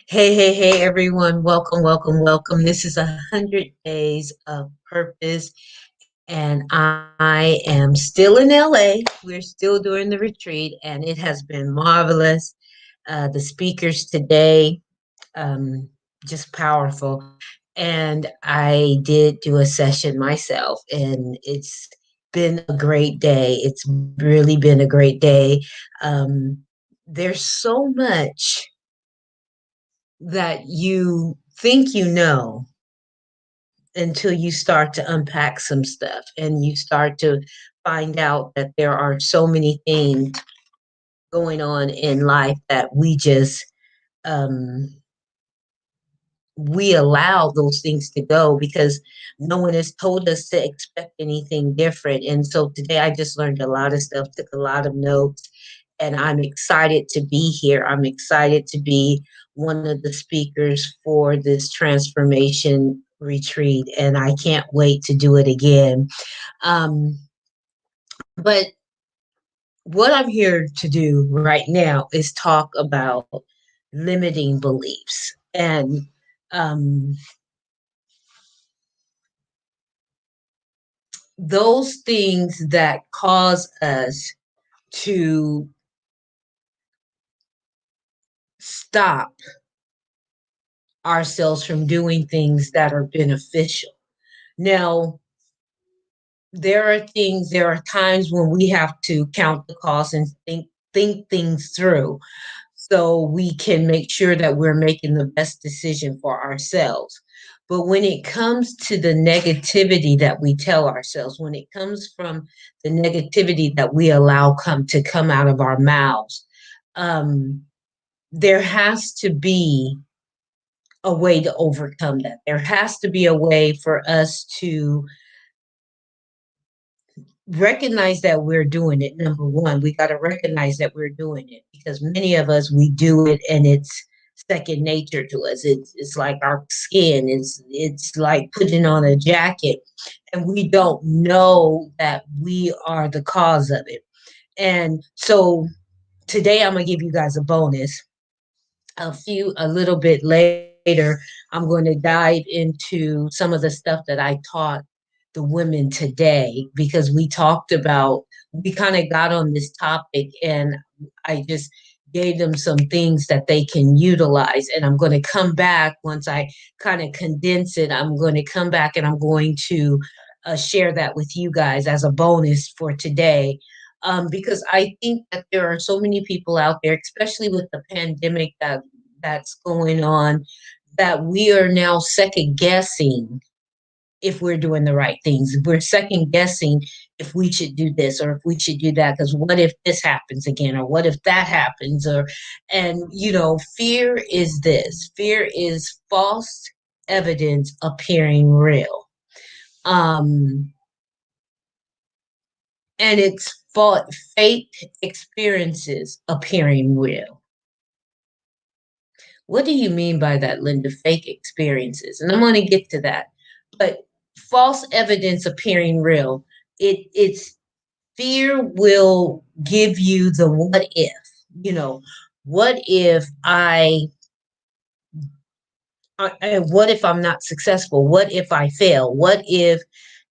Hey, everyone. Welcome. This is 100 Days of Purpose, and I am still in LA. We're still doing the retreat, and it has been marvelous. The speakers today, um, just powerful. And I did do a session myself, and it's been a great day. It's really been a great day. Um, there's so much that you think you know until you start to unpack some stuff and you start to find out that there are so many things going on in life that um we allow those things to go because no one has told us to expect anything different. And so today I just learned a lot of stuff, took a lot of notes, and I'm excited to be here. I'm excited to be one of the speakers for this transformation retreat, and I can't wait to do it again. But what I'm here to do right now is talk about limiting beliefs. And um, those things that cause us to stop ourselves from doing things that are beneficial. Now, there are times when we have to count the cost and think things through so we can make sure that we're making the best decision for ourselves. But when it comes to the negativity that we tell ourselves, when it comes from the negativity that we allow come out of our mouths, um, there has to be a way to overcome that. There has to be a way for us to recognize that we're doing it. Number one, we got to recognize that we're doing it because many of us we do it and it's second nature to us. It's like our skin. It's like putting on a jacket, and we don't know that we are the cause of it. And so today I'm gonna give you guys a bonus. A little bit later, I'm going to dive into some of the stuff that I taught the women today because we kind of got on this topic and I just gave them some things that they can utilize. And I'm going to come back once I kind of condense it. I'm going to come back and I'm going to share that with you guys as a bonus for today. Because I think that there are so many people out there, especially with the pandemic that's going on, that we are now second guessing if we're doing the right things. We're second guessing if we should do this or if we should do that. Because what if this happens again, or what if that happens? And fear is this. Fear is false evidence appearing real. Um, and it's fake experiences appearing real. What do you mean by that, Linda? Fake experiences. And I'm going to get to that. But false evidence appearing real. It's fear will give you the what if. You know, what if what if I'm not successful? What if I fail? What if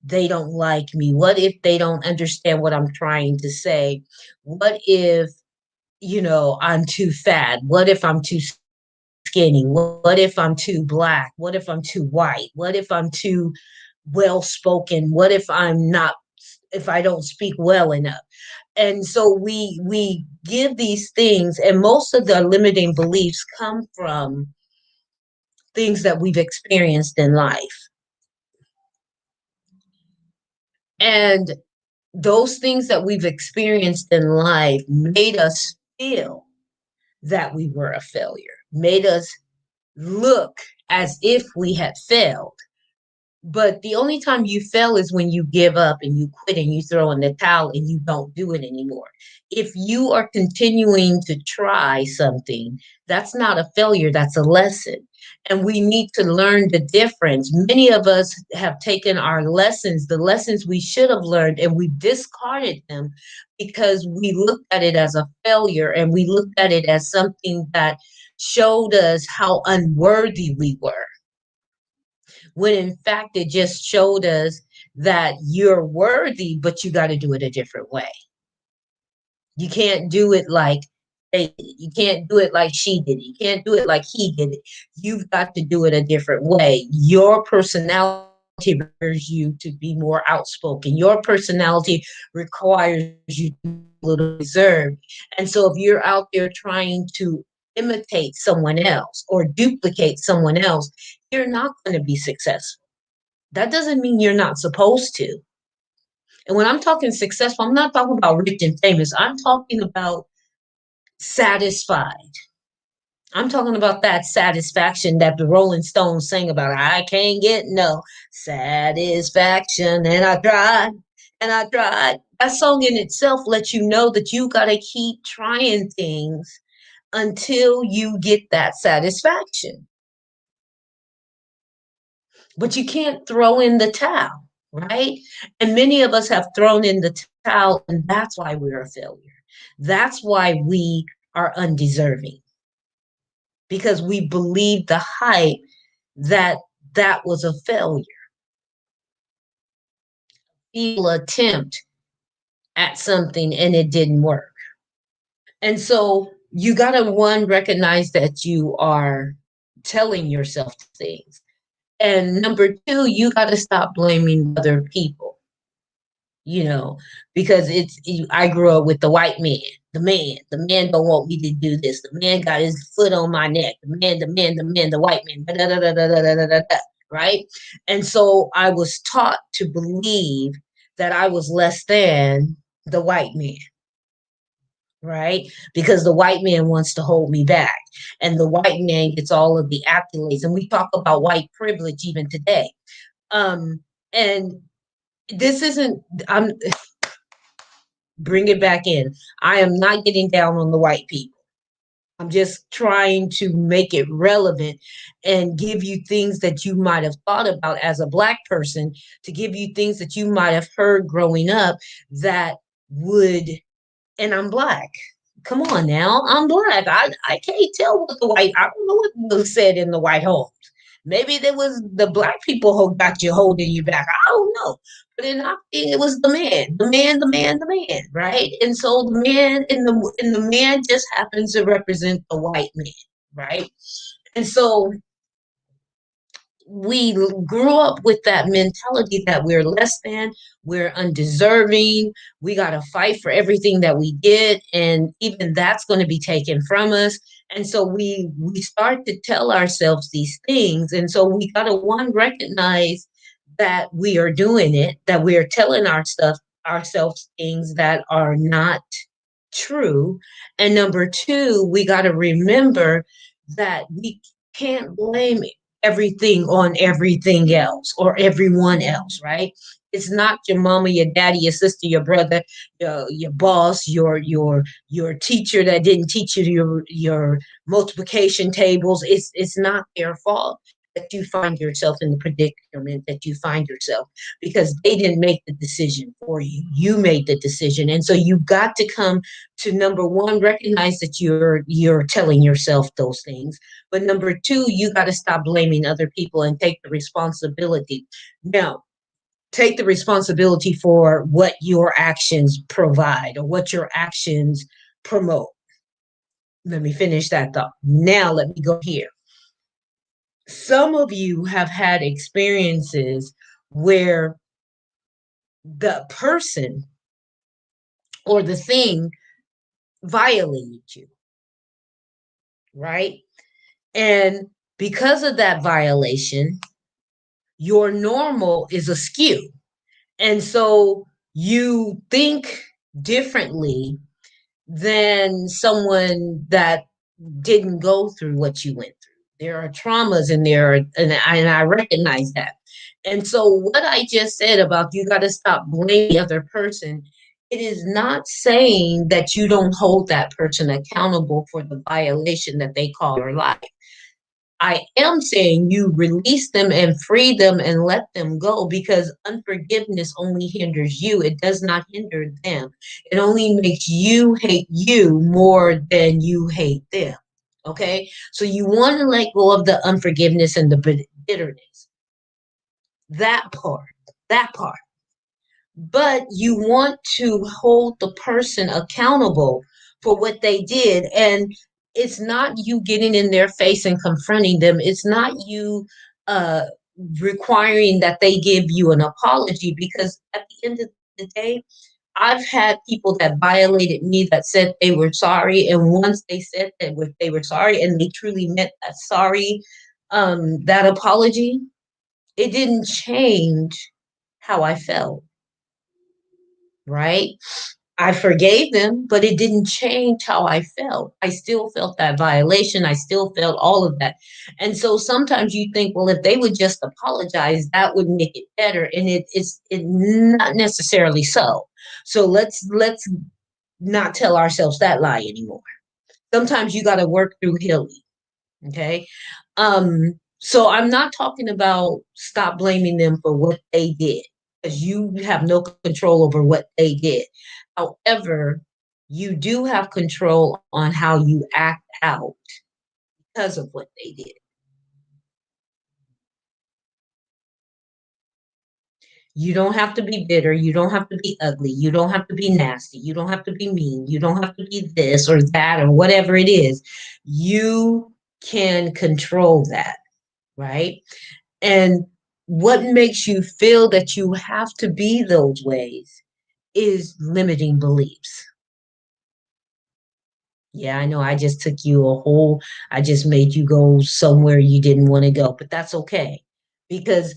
they don't like me? What if they don't understand what I'm trying to say? What if, I'm too fat? What if I'm too skinny? What if I'm too black? What if I'm too white? What if I'm too well spoken? What if I don't speak well enough? And so we give these things, and most of the limiting beliefs come from things that we've experienced in life. And those things that we've experienced in life made us feel that we were a failure, made us look as if we had failed. But the only time you fail is when you give up and you quit and you throw in the towel and you don't do it anymore. If you are continuing to try something, that's not a failure, that's a lesson. And we need to learn the difference. Many of us have taken our lessons, the lessons we should have learned, and we discarded them because we looked at it as a failure and we looked at it as something that showed us how unworthy we were, when in fact it just showed us that you're worthy, but you got to do it a different way. You can't do it like they did it. You can't do it like she did it. You can't do it like he did it. You've got to do it a different way. Your personality requires you to be more outspoken. Your personality requires you to be a little reserved. And so if you're out there trying to imitate someone else or duplicate someone else, you're not going to be successful. That doesn't mean you're not supposed to. And when I'm talking successful, I'm not talking about rich and famous. I'm talking about satisfied. I'm talking about that satisfaction that the Rolling Stones sang about. I can't get no satisfaction. And I tried, and I tried. That song in itself lets you know that you got to keep trying things until you get that satisfaction. But you can't throw in the towel, right? And many of us have thrown in the towel, and that's why we're a failure. That's why we are undeserving, because we believe the hype that that was a failure, feeble attempt at something, and it didn't work. And so you got to, one, recognize that you are telling yourself things. And number two, you got to stop blaming other people, you know, because I grew up with the white man, the man don't want me to do this. The man got his foot on my neck. The white man, da, da, da, da, da, da, da, da, da, right? And so I was taught to believe that I was less than the white man, right? Because the white man wants to hold me back, and the white man gets all of the accolades. And we talk about white privilege even today. And this isn't, I'm bring it back in. I am not getting down on the white people. I'm just trying to make it relevant and give you things that you might have thought about as a Black person, to give you things that you might have heard growing up that would, and I'm Black. Come on now, I'm Black. I can't tell what the white, I don't know what was said in the white homes. Maybe there was the Black people who got you, holding you back. I don't know. But in our thing, it was the man, right? And so the man, and the man just happens to represent the white man, right? And so we grew up with that mentality that we're less than, we're undeserving, we got to fight for everything that we get, and even that's going to be taken from us. And so we start to tell ourselves these things, and so we got to, one, recognize that we are doing it, that we are telling ourselves things that are not true. And number two, we got to remember that we can't blame everything on everything else or everyone else, right? It's not your mama, your daddy, your sister, your brother, your boss, your teacher that didn't teach you your multiplication tables. It's not their fault that you find yourself in the predicament that you find yourself, because they didn't make the decision for you. You made the decision. And so you've got to come to, number one, recognize that you're telling yourself those things. But number two, you got to stop blaming other people and take the responsibility. Now, take the responsibility for what your actions provide or what your actions promote. Let me finish that thought. Now, let me go here. Some of you have had experiences where the person or the thing violated you, right? And because of that violation, your normal is askew. And so you think differently than someone that didn't go through what you went through. There are traumas in there, and I recognize that. And so, what I just said about you got to stop blaming the other person, it is not saying that you don't hold that person accountable for the violation that they call your life. I am saying you release them and free them and let them go, because unforgiveness only hinders you. It does not hinder them. It only makes you hate you more than you hate them. Okay. So you want to let go of the unforgiveness and the bitterness. That part, that part. But you want to hold the person accountable for what they did. And it's not you getting in their face and confronting them. It's not you uh, requiring that they give you an apology, because at the end of the day, I've had people that violated me that said they were sorry. And once they said that they were sorry and they truly meant that sorry, that apology, it didn't change how I felt, right? I forgave them, but it didn't change how I felt. I still felt that violation. I still felt all of that. And so sometimes you think, well, if they would just apologize, that would make it better. And it's not necessarily so. So let's not tell ourselves that lie anymore. Sometimes you got to work through healing. Okay. So I'm not talking about stop blaming them for what they did, because you have no control over what they did. However, you do have control on how you act out because of what they did. You don't have to be bitter. You don't have to be ugly. You don't have to be nasty. You don't have to be mean. You don't have to be this or that or whatever it is. You can control that, right? And what makes you feel that you have to be those ways is limiting beliefs. Yeah, I know I just took you I just made you go somewhere you didn't want to go, but that's okay. Because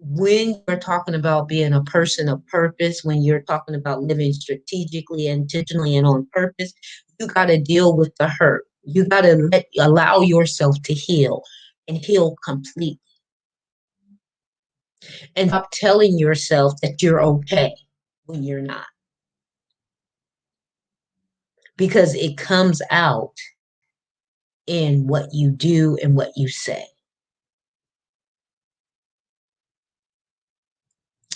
when you're talking about being a person of purpose, when you're talking about living strategically, intentionally, and on purpose, you got to deal with the hurt. You got to allow yourself to heal and heal completely, and stop telling yourself that you're okay when you're not, because it comes out in what you do and what you say.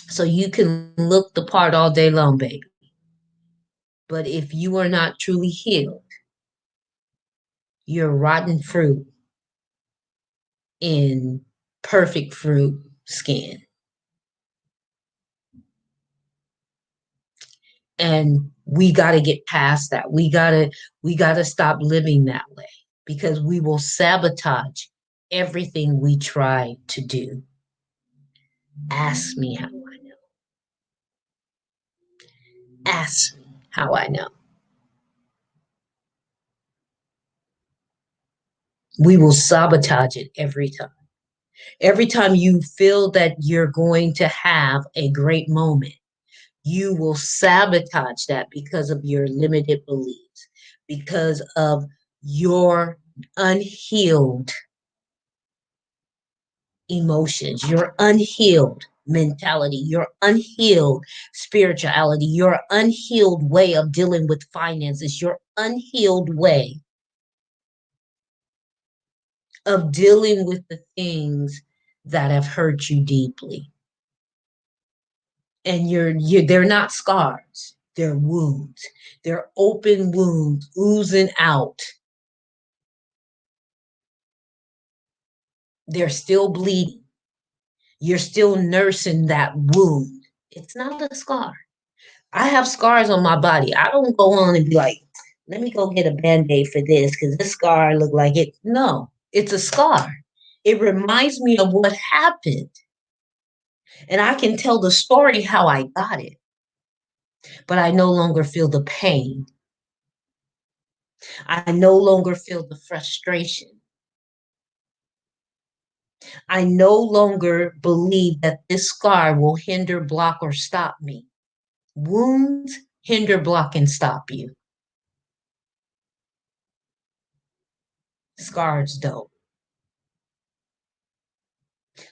So you can look the part all day long, baby. But if you are not truly healed, you're rotten fruit in perfect fruit skin. And we got to get past that. We got to stop living that way, because we will sabotage everything we try to do. Ask me how I know. Ask me how I know. We will sabotage it every time. Every time you feel that you're going to have a great moment, you will sabotage that because of your limited beliefs, because of your unhealed emotions, your unhealed mentality, your unhealed spirituality, your unhealed way of dealing with finances, your unhealed way of dealing with the things that have hurt you deeply. And they're not scars, they're wounds. They're open wounds oozing out. They're still bleeding. You're still nursing that wound. It's not a scar. I have scars on my body. I don't go on and be like, let me go get a band-aid for this because this scar look like it. No, it's a scar. It reminds me of what happened. And I can tell the story how I got it, but I no longer feel the pain. I no longer feel the frustration. I no longer believe that this scar will hinder, block, or stop me. Wounds hinder, block, and stop you. Scars don't.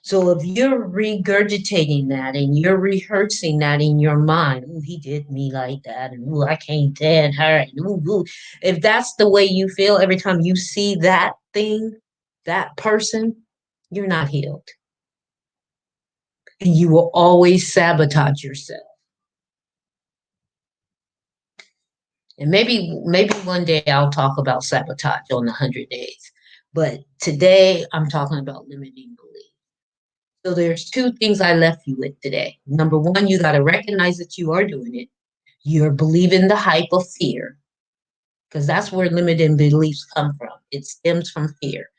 So if you're regurgitating that and you're rehearsing that in your mind, ooh, he did me like that, and ooh, I can't stand her, and ooh, ooh. If that's the way you feel every time you see that thing, that person, you're not healed. And you will always sabotage yourself. And maybe one day I'll talk about sabotage on the 100 days. But today I'm talking about limiting belief. So there's two things I left you with today. Number one, you got to recognize that you are doing it. You're believing the hype of fear, because that's where limiting beliefs come from. It stems from fear.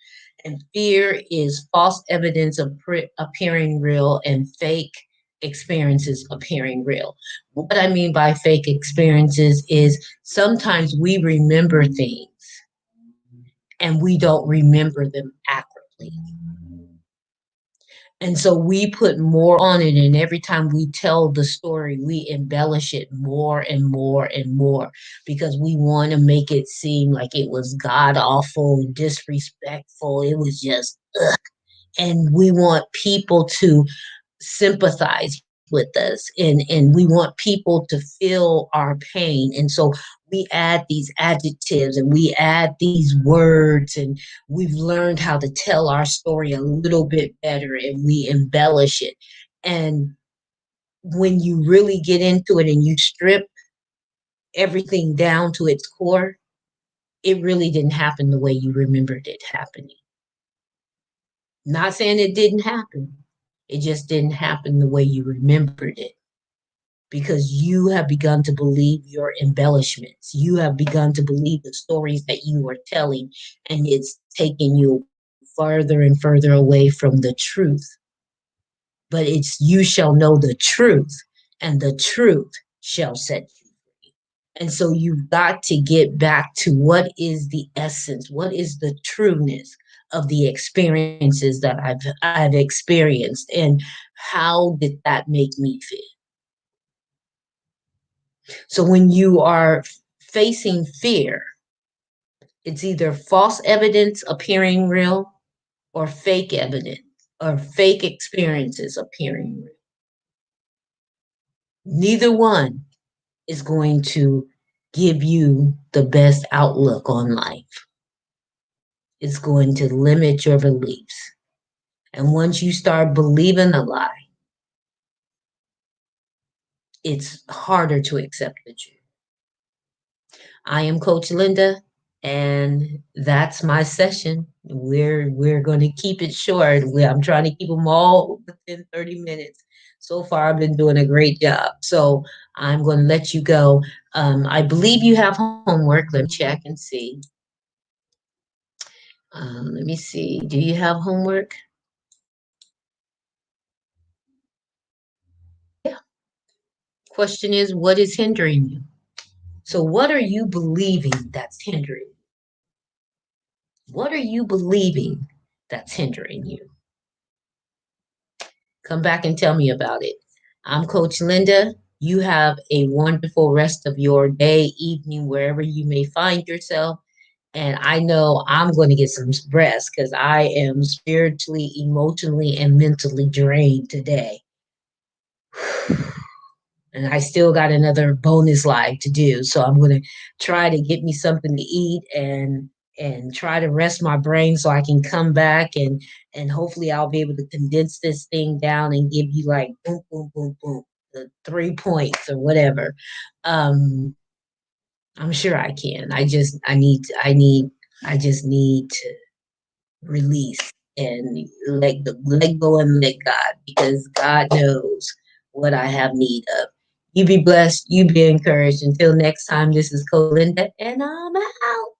And fear is false evidence of appearing real and fake experiences appearing real. What I mean by fake experiences is sometimes we remember things and we don't remember them accurately. And so we put more on it, and every time we tell the story, we embellish it more and more and more because we want to make it seem like it was god awful, disrespectful. It was just, ugh. And we want people to sympathize with us, and we want people to feel our pain. And so we add these adjectives and we add these words, and we've learned how to tell our story a little bit better, and we embellish it. And when you really get into it and you strip everything down to its core, it really didn't happen the way you remembered it happening. Not saying it didn't happen, it just didn't happen the way you remembered it, because you have begun to believe your embellishments. You have begun to believe the stories that you are telling, and it's taking you further and further away from the truth. But it's you shall know the truth, and the truth shall set you free. And so you've got to get back to what is the essence, what is the trueness of the experiences that I've experienced, and how did that make me feel? So when you are facing fear, it's either false evidence appearing real or fake evidence or fake experiences appearing real. Neither one is going to give you the best outlook on life. It's going to limit your beliefs. And once you start believing a lie, it's harder to accept the truth. I am Coach Linda, and that's my session. We're going to keep it short. I'm trying to keep them all within 30 minutes. So far, I've been doing a great job. So I'm going to let you go. I believe you have homework. Let me check and see. Let me see. Do you have homework? Yeah. Question is, what is hindering you? So, what are you believing that's hindering? What are you believing that's hindering you? Come back and tell me about it. I'm Coach Linda. You have a wonderful rest of your day, evening, wherever you may find yourself. And I know I'm going to get some rest because I am spiritually, emotionally, and mentally drained today. And I still got another bonus live to do. So I'm going to try to get me something to eat and try to rest my brain so I can come back, and hopefully I'll be able to condense this thing down and give you like boom, boom, boom, boom, the 3 points or whatever. Um, I'm sure I can. I just need to release and let go and let God, because God knows what I have need of. You be blessed. You be encouraged. Until next time, this is Coach Linda, and I'm out.